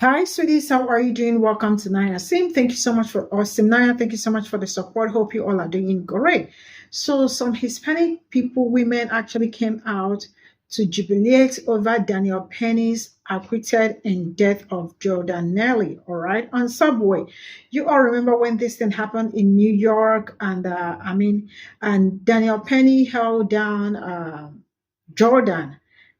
Hi, sweeties. How are you doing? Welcome to Naya Sim. Thank you so much for Naya. Thank you so much for the support. Hope you all are doing great. So, some Hispanic people, women actually came out to jubilate over Daniel Penny's acquitted in death of Jordan Neely. All right, on Subway. You all remember when this thing happened in New York, and and Daniel Penny held down Jordan,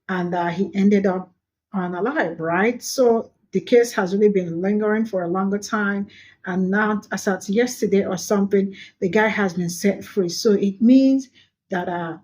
and he ended up unalive, right? So the case has really been lingering for a longer time, and now, as at yesterday or something, the guy has been set free. So it means that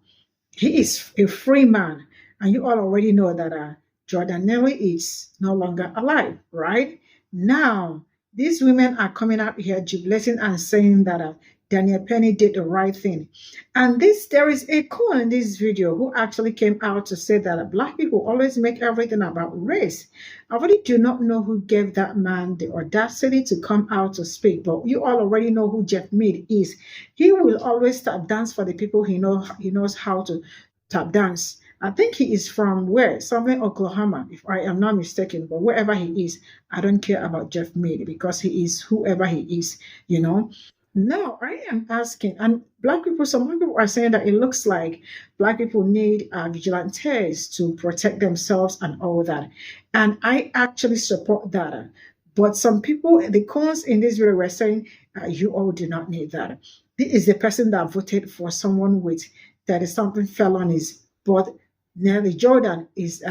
he is a free man, and you all already know that Jordan Nelly is no longer alive, right? Now, these women are coming out here jubilating and saying that Daniel Penny did the right thing. And there is a cool in this video who actually came out to say that Black people always make everything about race. I really do not know who gave that man the audacity to come out to speak, but you all already know who Jeff Mead is. He will always tap dance for the people he knows how to tap dance. I think he is from where? Somewhere Oklahoma, if I am not mistaken. But wherever he is, I don't care about Jeff Mead because he is whoever he is, you know. Now, I am asking, and Black people, some people are saying that it looks like Black people need vigilantes to protect themselves and all that. And I actually support that. But some people, the cons in this video were saying, you all do not need that. This is the person that voted for someone with 30-something felonies. But Nelly Jordan is,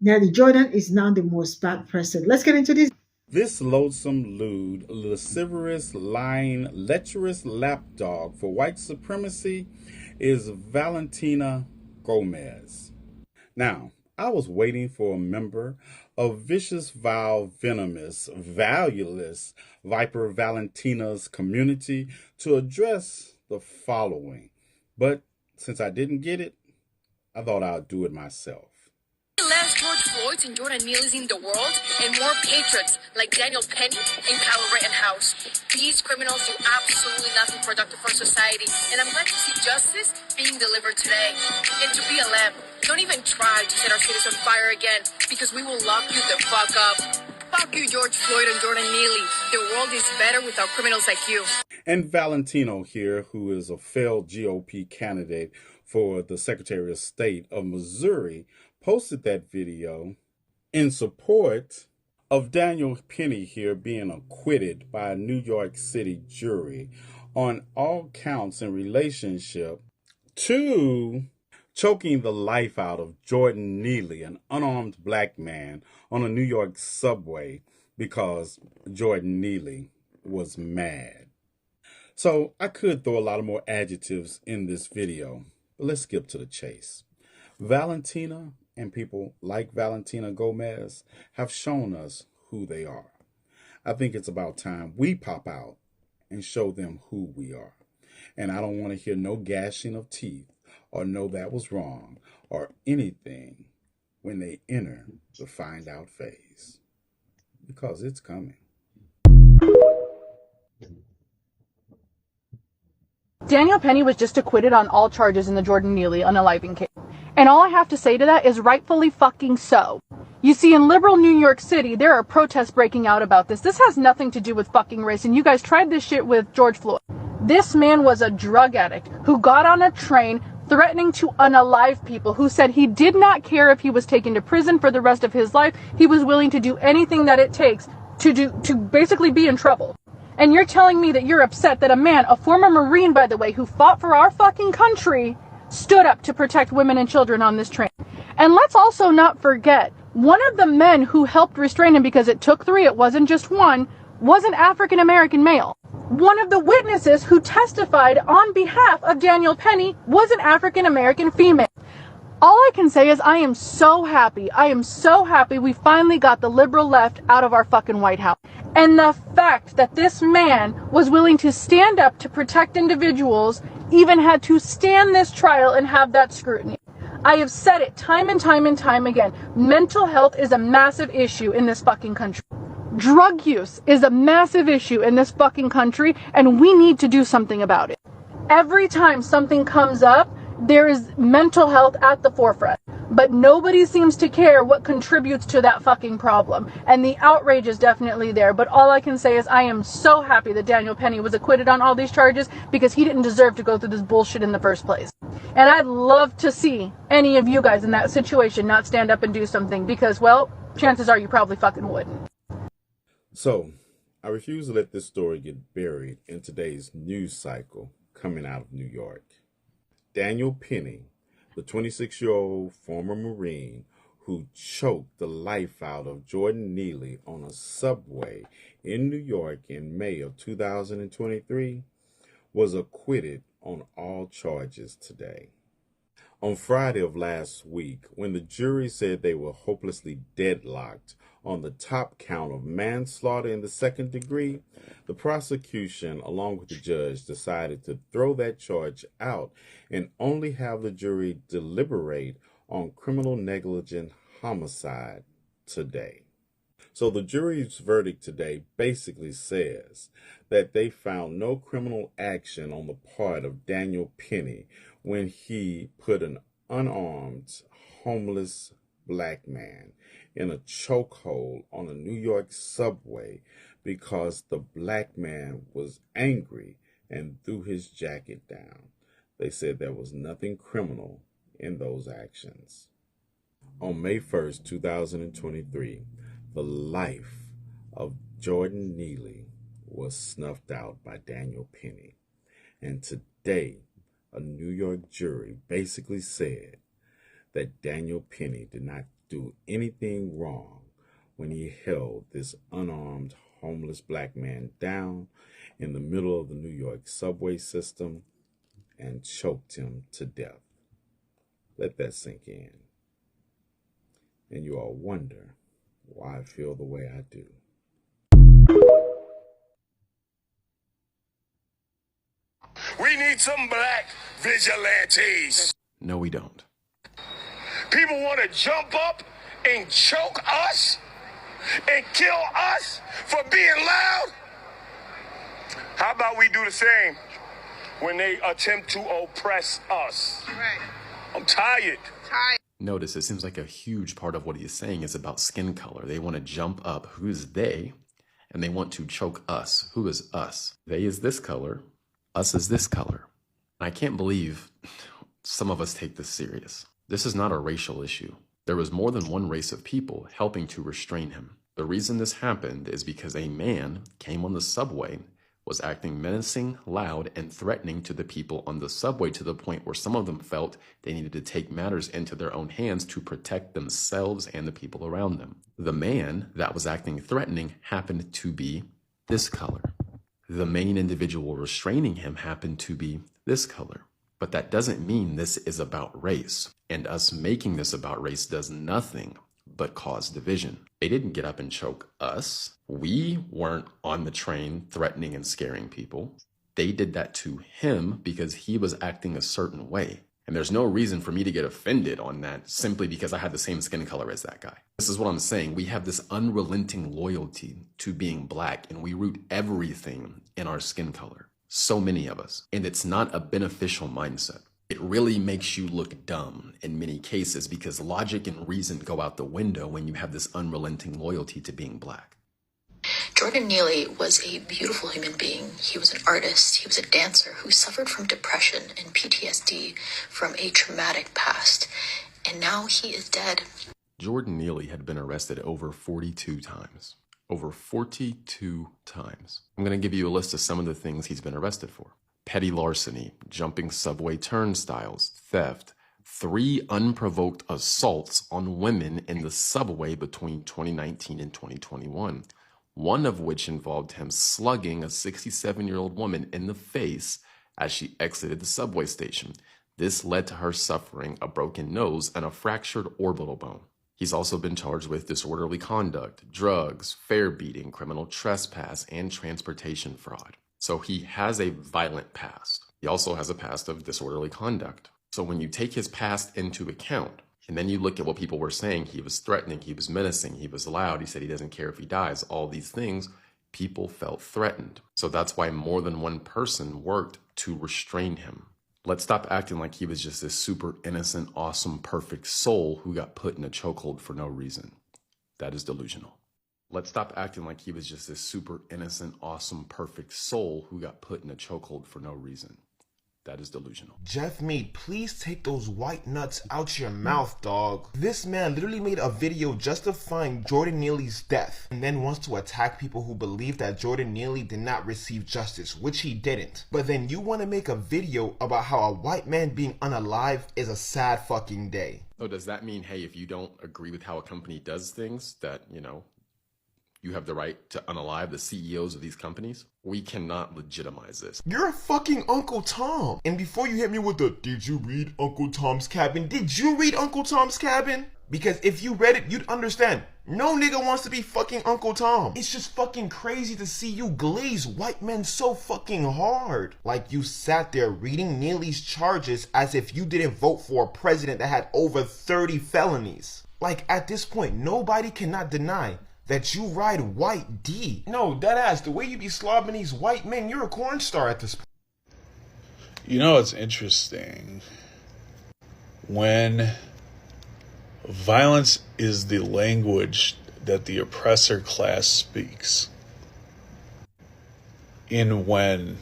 Nelly Jordan is now the most bad person. Let's get into this. This loathsome, lewd, lascivious, lying, lecherous lapdog for white supremacy is Valentina Gomez. Now, I was waiting for a member of vicious, vile, venomous, valueless Viper Valentina's community to address the following. But since I didn't get it, I thought I'd do it myself. Less George Floyds and Jordan Neely's in the world, and more patriots like Daniel Penny and Kyle Rittenhouse. These criminals do absolutely nothing productive for society, and I'm glad to see justice being delivered today. And to BLM, don't even try to set our cities on fire again, because we will lock you the fuck up. Fuck you, George Floyd and Jordan Neely. The world is better without criminals like you. And Valentino here, who is a failed GOP candidate for the Secretary of State of Missouri, posted that video in support of Daniel Penny here being acquitted by a New York City jury on all counts in relationship to choking the life out of Jordan Neely, an unarmed Black man, on a New York subway because Jordan Neely was mad. So I could throw a lot of more adjectives in this video, but let's skip to the chase. Valentina and people like Valentina Gomez have shown us who they are. I think it's about time we pop out and show them who we are. And I don't want to hear no gashing of teeth or no that was wrong or anything when they enter the find out phase. Because it's coming. Daniel Penny was just acquitted on all charges in the Jordan Neely unaliving case. And all I have to say to that is rightfully fucking so. You see, in liberal New York City, there are protests breaking out about this. This has nothing to do with fucking race, and you guys tried this shit with George Floyd. This man was a drug addict who got on a train threatening to unalive people, who said he did not care if he was taken to prison for the rest of his life. He was willing to do anything that it takes to basically be in trouble. And you're telling me that you're upset that a man, a former Marine, by the way, who fought for our fucking country, stood up to protect women and children on this train. And let's also not forget, one of the men who helped restrain him, because it took 3, it wasn't just one, was an African-American male. One of the witnesses who testified on behalf of Daniel Penny was an African-American female. All I can say is I am so happy. I am so happy we finally got the liberal left out of our fucking White House. And the fact that this man was willing to stand up to protect individuals, even had to stand this trial and have that scrutiny. I have said it time and time and time again. Mental health is a massive issue in this fucking country. Drug use is a massive issue in this fucking country, and we need to do something about it. Every time something comes up, there is mental health at the forefront, but nobody seems to care what contributes to that fucking problem. And the outrage is definitely there. But all I can say is I am so happy that Daniel Penny was acquitted on all these charges, because he didn't deserve to go through this bullshit in the first place. And I'd love to see any of you guys in that situation not stand up and do something, because, well, chances are you probably fucking wouldn't. So, I refuse to let this story get buried in today's news cycle coming out of New York. Daniel Penny, the 26-year-old former Marine who choked the life out of Jordan Neely on a subway in New York in May of 2023, was acquitted on all charges today. On Friday of last week, when the jury said they were hopelessly deadlocked on the top count of manslaughter in the second degree, the prosecution, along with the judge, decided to throw that charge out and only have the jury deliberate on criminal negligent homicide today. So the jury's verdict today basically says that they found no criminal action on the part of Daniel Penny when he put an unarmed, homeless black man in a chokehold on a New York subway because the black man was angry and threw his jacket down. They said there was nothing criminal in those actions. On May 1st, 2023, the life of Jordan Neely was snuffed out by Daniel Penny. And today, a New York jury basically said that Daniel Penny did not do anything wrong when he held this unarmed homeless black man down in the middle of the New York subway system and choked him to death. Let that sink in. And you all wonder why I feel the way I do. We need some black vigilantes. No, we don't. People want to jump up and choke us and kill us for being loud. How about we do the same when they attempt to oppress us? Right. I'm tired. Notice it seems like a huge part of what he's saying is about skin color. They want to jump up, who's they, and they want to choke us. Who is us? They is this color, us is this color. I can't believe some of us take this serious. This is not a racial issue. There was more than one race of people helping to restrain him. The reason this happened is because a man came on the subway, was acting menacing, loud, and threatening to the people on the subway to the point where some of them felt they needed to take matters into their own hands to protect themselves and the people around them. The man that was acting threatening happened to be this color. The main individual restraining him happened to be this color. But that doesn't mean this is about race. And us making this about race does nothing but cause division. They didn't get up and choke us. We weren't on the train threatening and scaring people. They did that to him because he was acting a certain way. And there's no reason for me to get offended on that simply because I had the same skin color as that guy. This is what I'm saying. We have this unrelenting loyalty to being black, and we root everything in our skin color. So many of us. And it's not a beneficial mindset. It really makes you look dumb in many cases because logic and reason go out the window when you have this unrelenting loyalty to being black. Jordan Neely was a beautiful human being. He was an artist. He was a dancer who suffered from depression and PTSD from a traumatic past. And now he is dead. Jordan Neely had been arrested over 42 times. Over 42 times. I'm going to give you a list of some of the things he's been arrested for. Petty larceny, jumping subway turnstiles, theft, 3 unprovoked assaults on women in the subway between 2019 and 2021, one of which involved him slugging a 67-year-old woman in the face as she exited the subway station. This led to her suffering a broken nose and a fractured orbital bone. He's also been charged with disorderly conduct, drugs, fare beating, criminal trespass, and transportation fraud. So he has a violent past. He also has a past of disorderly conduct. So when you take his past into account, and then you look at what people were saying, he was threatening, he was menacing, he was loud, he said he doesn't care if he dies, all these things, people felt threatened. So that's why more than one person worked to restrain him. Let's stop acting like he was just this super innocent, awesome, perfect soul who got put in a chokehold for no reason. That is delusional. Let's stop acting like he was just this super innocent, awesome, perfect soul who got put in a chokehold for no reason. That is delusional. Jeff Mead, please take those white nuts out your mouth, dog. This man literally made a video justifying Jordan Neely's death and then wants to attack people who believe that Jordan Neely did not receive justice, which he didn't. But then you want to make a video about how a white man being unalive is a sad fucking day. So does that mean, hey, if you don't agree with how a company does things, that, you have the right to unalive the CEOs of these companies? We cannot legitimize this. You're a fucking Uncle Tom. And before you hit me with the, did you read Uncle Tom's Cabin? Did you read Uncle Tom's Cabin? Because if you read it, you'd understand. No nigga wants to be fucking Uncle Tom. It's just fucking crazy to see you glaze white men so fucking hard. Like you sat there reading Neely's charges as if you didn't vote for a president that had over 30 felonies. Like at this point, nobody cannot deny that you ride white D. No, deadass, the way you be slobbing these white men, you're a corn star at this point. It's interesting. When violence is the language that the oppressor class speaks, and when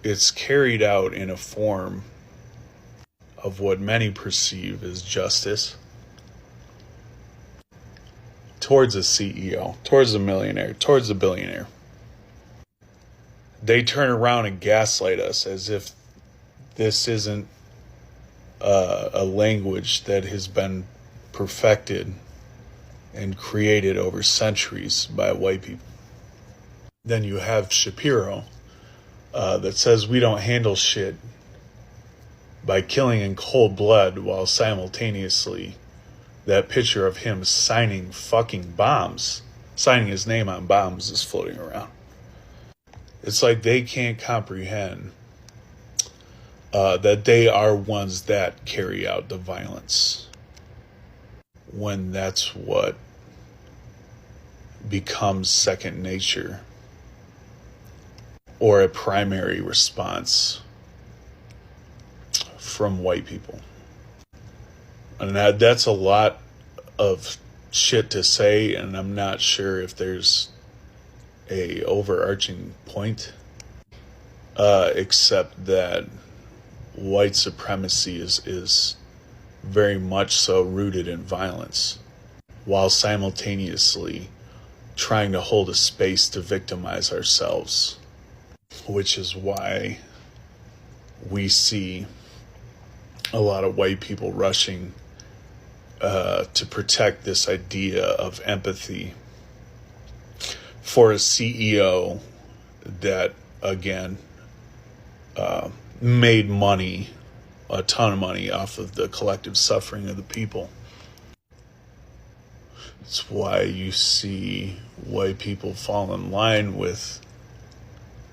it's carried out in a form of what many perceive as justice, towards a CEO, towards a millionaire, towards a billionaire, they turn around and gaslight us as if this isn't a language that has been perfected and created over centuries by white people. Then you have Shapiro that says we don't handle shit by killing in cold blood, while simultaneously that picture of him signing fucking bombs, signing his name on bombs, is floating around. It's like they can't comprehend that they are ones that carry out the violence, when that's what becomes second nature or a primary response from white people. And that's a lot of shit to say, and I'm not sure if there's a overarching point, except that white supremacy is very much so rooted in violence, while simultaneously trying to hold a space to victimize ourselves, which is why we see a lot of white people rushing to protect this idea of empathy for a CEO that, again, made money, a ton of money, off of the collective suffering of the people. It's why you see white people fall in line with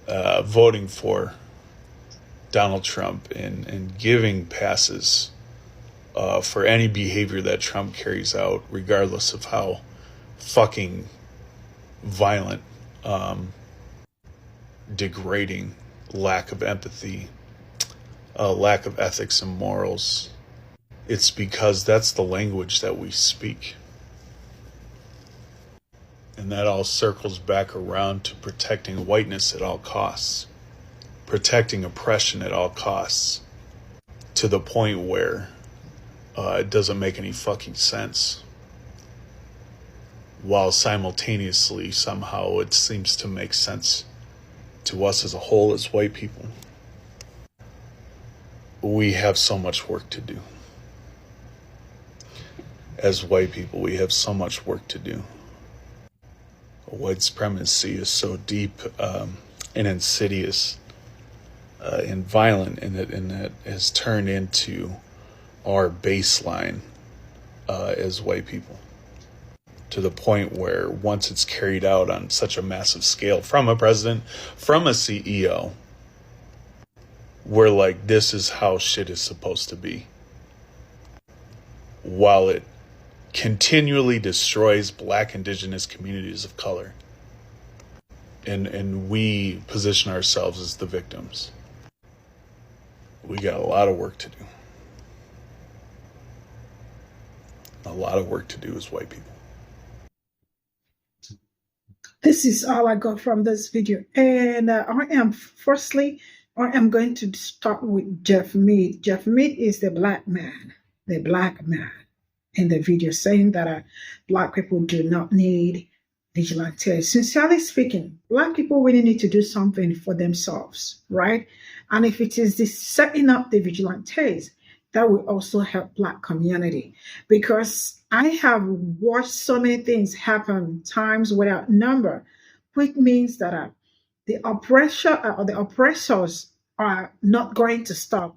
voting for Donald Trump and giving passes for any behavior that Trump carries out, regardless of how fucking violent, degrading, lack of empathy, lack of ethics and morals. It's because that's the language that we speak. And that all circles back around to protecting whiteness at all costs, protecting oppression at all costs, to the point where it doesn't make any fucking sense, while simultaneously somehow it seems to make sense to us as a whole, as white people. We have so much work to do. As white people, we have so much work to do. White supremacy is so deep and insidious and violent, and that has turned into our baseline as white people, to the point where once it's carried out on such a massive scale from a president, from a CEO, we're like, this is how shit is supposed to be, while it continually destroys Black, Indigenous communities of color, and we position ourselves as the victims. We got a lot of work to do. A lot of work to do as white people. This is all I got from this video. And firstly, I am going to start with Jeff Mead. Jeff Mead is the black man in the video, saying that black people do not need vigilantes. Sincerely speaking, black people really need to do something for themselves, right? And if it is this setting up the vigilantes, that will also help black community, because I have watched so many things happen times without number, which means that the oppressors are not going to stop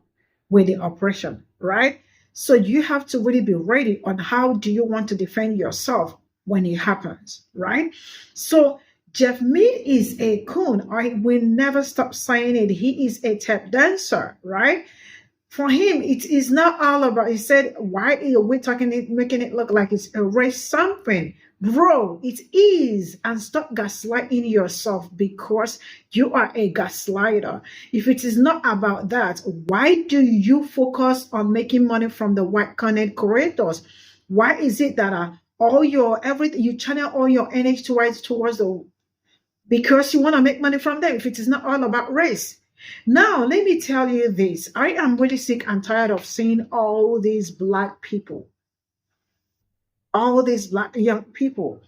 with the oppression, right? So you have to really be ready on how do you want to defend yourself when it happens, right? So Jeff Mead is a coon. I will never stop saying it. He is a tap dancer, right? For him, it is not all about, he said, why are we making it look like it's a race something? Bro, it is. And stop gaslighting yourself, because you are a gaslighter. If it is not about that, why do you focus on making money from the white content creators? Why is it that everything you channel all your energy towards because you want to make money from them, if it is not all about race? Now, let me tell you this. I am really sick and tired of seeing all these black people, all these black young people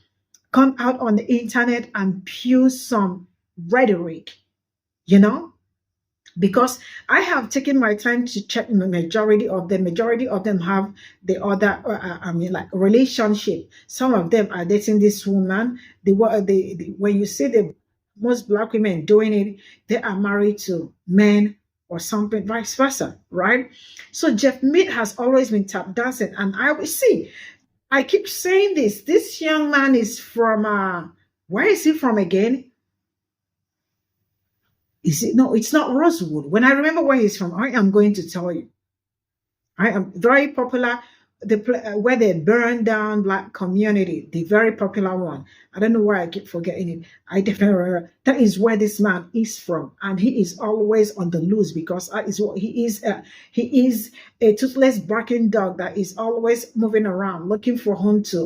come out on the internet and spew some rhetoric, because I have taken my time to check the majority of them. Majority of them have the other, like relationship. Some of them are dating this woman. When you see the most black women doing it, they are married to men or something, vice versa, right? So Jeff Mead has always been tap dancing, and I will see. I keep saying this. This young man is from where is he from again? No, it's not Rosewood. When I remember where he's from, I am going to tell you. I am very popular. Where they burn down black community, the very popular one. I don't know why I keep forgetting it. I definitely remember that is where this man is from, and he is always on the loose, because he is a toothless barking dog that is always moving around looking for home to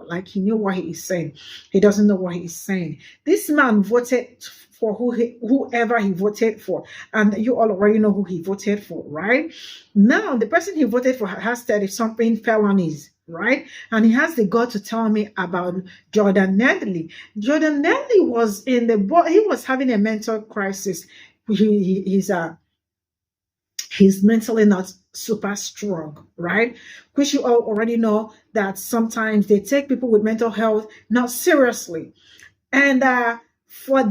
like he knew what he is saying. He doesn't know what he is saying. This man voted for whoever he voted for, and you all already know who he voted for, right? Now the person he voted for has 30-something felonies, right? And he has the gall to tell me about Jordan Neely. Jordan Neely was he was having a mental crisis. He's mentally not super strong, right? Which you all already know that sometimes they take people with mental health not seriously. And for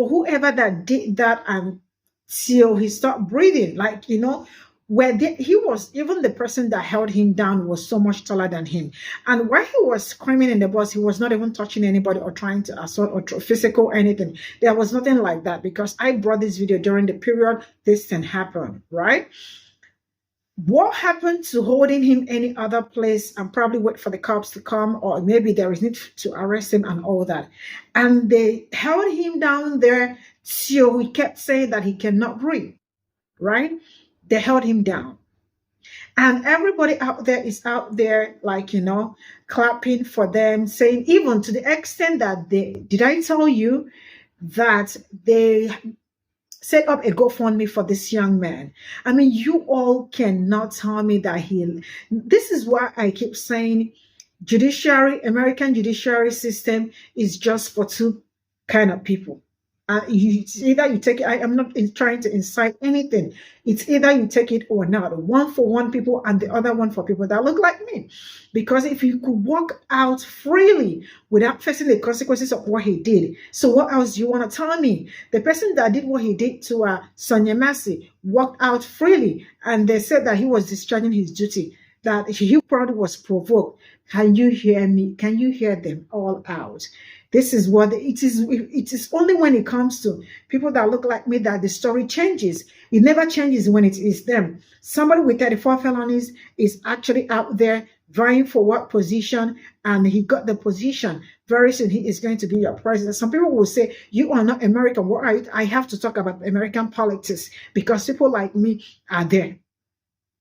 whoever that did that until he stopped breathing, like, he was, even the person that held him down was so much taller than him. And while he was screaming in the bus, he was not even touching anybody or trying to assault or physical anything. There was nothing like that, because I brought this video during the period this thing happened, right? What happened to holding him any other place and probably wait for the cops to come, or maybe there is need to arrest him and all that? And they held him down there till he kept saying that he cannot breathe, right? They held him down. And everybody out there is out there, like, clapping for them, saying, even to the extent that did I tell you that they set up a GoFundMe for this young man? I mean, you all cannot tell me that this is why I keep saying American judiciary system is just for two kind of people. Either you take it, I am not trying to incite anything. It's either you take it or not. One for one people and the other one for people that look like me. Because if you could walk out freely without facing the consequences of what he did, so what else do you want to tell me? The person that did what he did to Sonia Massey walked out freely, and they said that he was discharging his duty, that he probably was provoked. Can you hear me? Can you hear them all out? This is what it is. It is only when it comes to people that look like me that the story changes. It never changes when it is them. Somebody with 34 felonies is actually out there vying for what position, and he got the position. Very soon he is going to be your president. Some people will say, you are not American. What are you? I have to talk about American politics because people like me are there.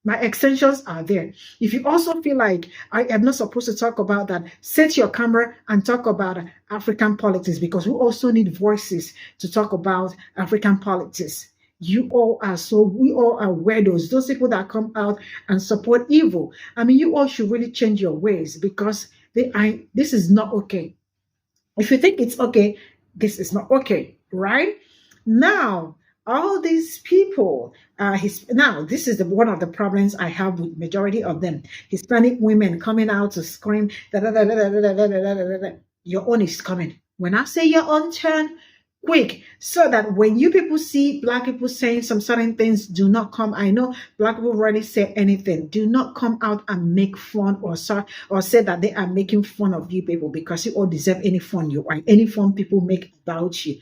My extensions are there. If you also feel like I am not supposed to talk about that, set your camera and talk about African politics, because we also need voices to talk about African politics. We all are weirdos. Those people that come out and support evil. I mean, you all should really change your ways, because this is not okay. If you think it's okay, this is not okay, right? Now, all these people, now this is one of the problems I have with majority of them. Hispanic women coming out to scream, da, da, da, da, da, da, da, da, da, da. Your own is coming. When I say your own turn, quick, so that when you people see Black people saying some certain things, do not come. I know Black people rarely say anything. Do not come out and make fun or say that they are making fun of you people, because you all deserve any fun any fun people make about you.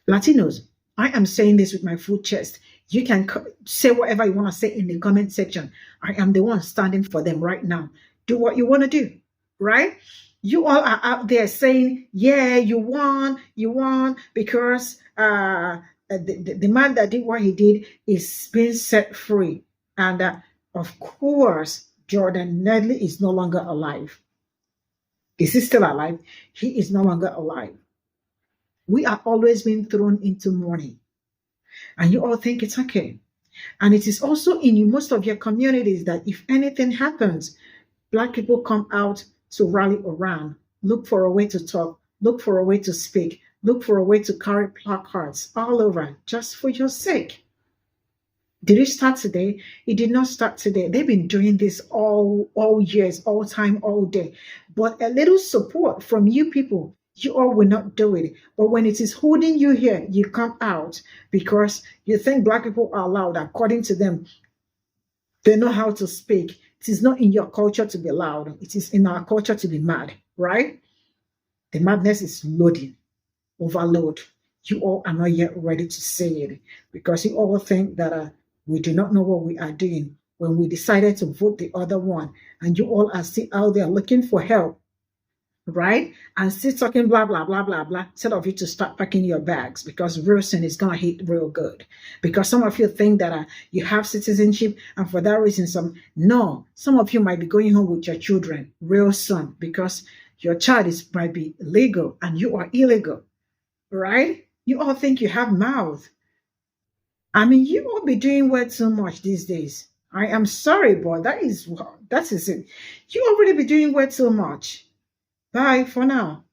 Latinos, I am saying this with my full chest. You can say whatever you want to say in the comment section. I am the one standing for them right now. Do what you want to do, right? You all are out there saying, yeah, you won, because the man that did what he did is being set free. And of course, Jordan Neely is no longer alive. Is he still alive? He is no longer alive. We are always being thrown into mourning. And you all think it's okay. And it is also in most of your communities that if anything happens, Black people come out to rally around, look for a way to talk, look for a way to speak, look for a way to carry placards all over, just for your sake. Did it start today? It did not start today. They've been doing this all years, all time, all day. But a little support from you people, you all will not do it. But when it is holding you here, you come out because you think Black people are loud. According to them, they know how to speak. It is not in your culture to be loud. It is in our culture to be mad, right? The madness is loading, overload. You all are not yet ready to say it, because you all think that we do not know what we are doing when we decided to vote the other one, and you all are still out there looking for help, right? And still talking blah, blah, blah, blah, blah, instead of you to start packing your bags, because real sin is going to hit real good. Because some of you think that you have citizenship, and for that reason, some of you might be going home with your children real soon, because your child might be legal and you are illegal, right? You all think you have mouth. I mean, you will be doing way too much these days. I am sorry, but that is it. You already be doing way too much. Bye for now.